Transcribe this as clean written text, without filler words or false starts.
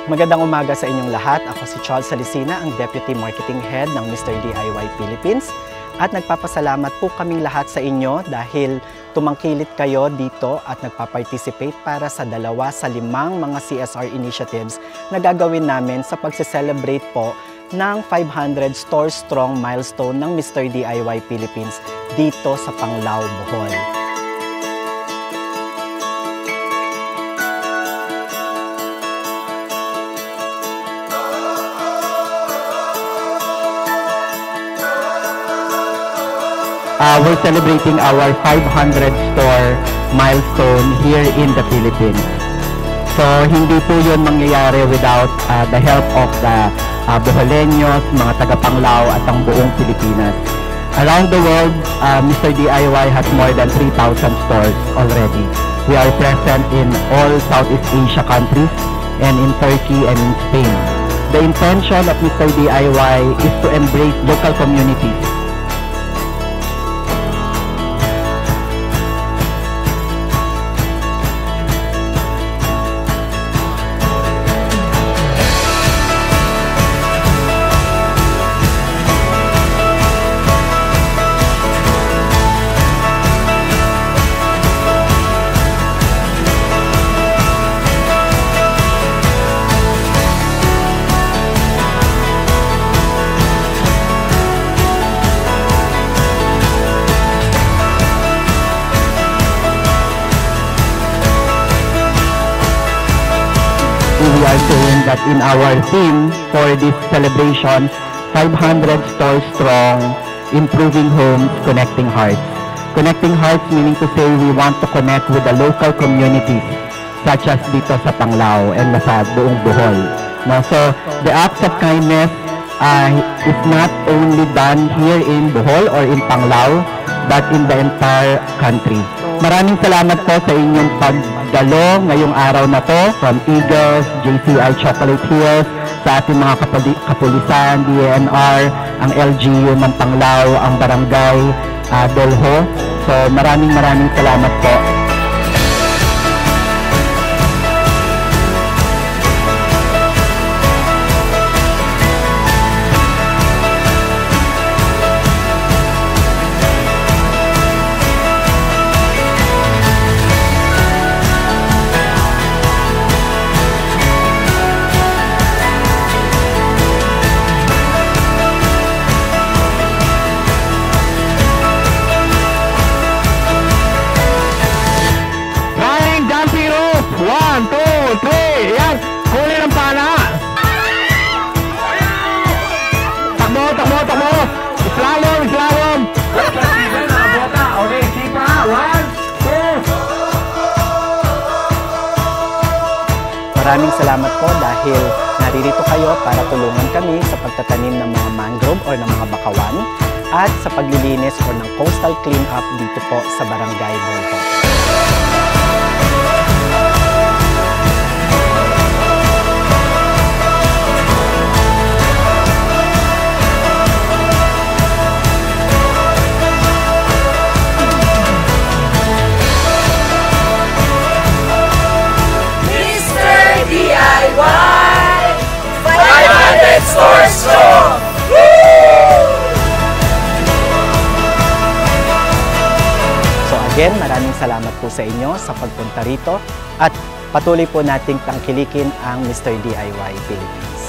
Magandang umaga sa inyong lahat. Ako si Charles Salicina, ang Deputy Marketing Head ng Mr. DIY Philippines. At nagpapasalamat po kaming lahat sa inyo dahil tumangkilit kayo dito at nagpa-participate para sa 2 sa 5 mga CSR initiatives na gagawin namin sa pagse-celebrate po ng 500 Store Strong milestone ng Mr. DIY Philippines dito sa Panglao, Bohol. We're celebrating our 500 store milestone here in the Philippines. So, hindi po yun mangyayari without the help of the Boholeños, mga taga-Panglao at ang buong Pilipinas. Around the world, Mr. DIY has more than 3,000 stores already. We are present in all Southeast Asia countries and in Turkey and in Spain. The intention of Mr. DIY is to embrace local communities. We are saying that in our theme for this celebration, 500 stores strong, improving homes, connecting hearts. Connecting hearts meaning to say we want to connect with the local communities such as dito sa Panglao and sa buong Bohol. No? So the acts of kindness is not only done here in Bohol or in Panglao, but in the entire country. Maraming salamat po sa inyong pagdalo ngayong araw na to from Eagles, JCI Chocolate Hills, sa ating mga kapulisan, DNR, ang LGU ng Panglao, ang Barangay Dolho. So maraming salamat po. Maraming salamat po dahil naririto kayo para tulungan kami sa pagtatanim ng mga mangrove or ng mga bakawan at sa paglilinis or ng coastal cleanup dito po sa Barangay Dolho. Store Strong! So again, maraming salamat po sa inyo sa pagpunta rito at patuloy po nating tangkilikin ang Mr. DIY Philippines.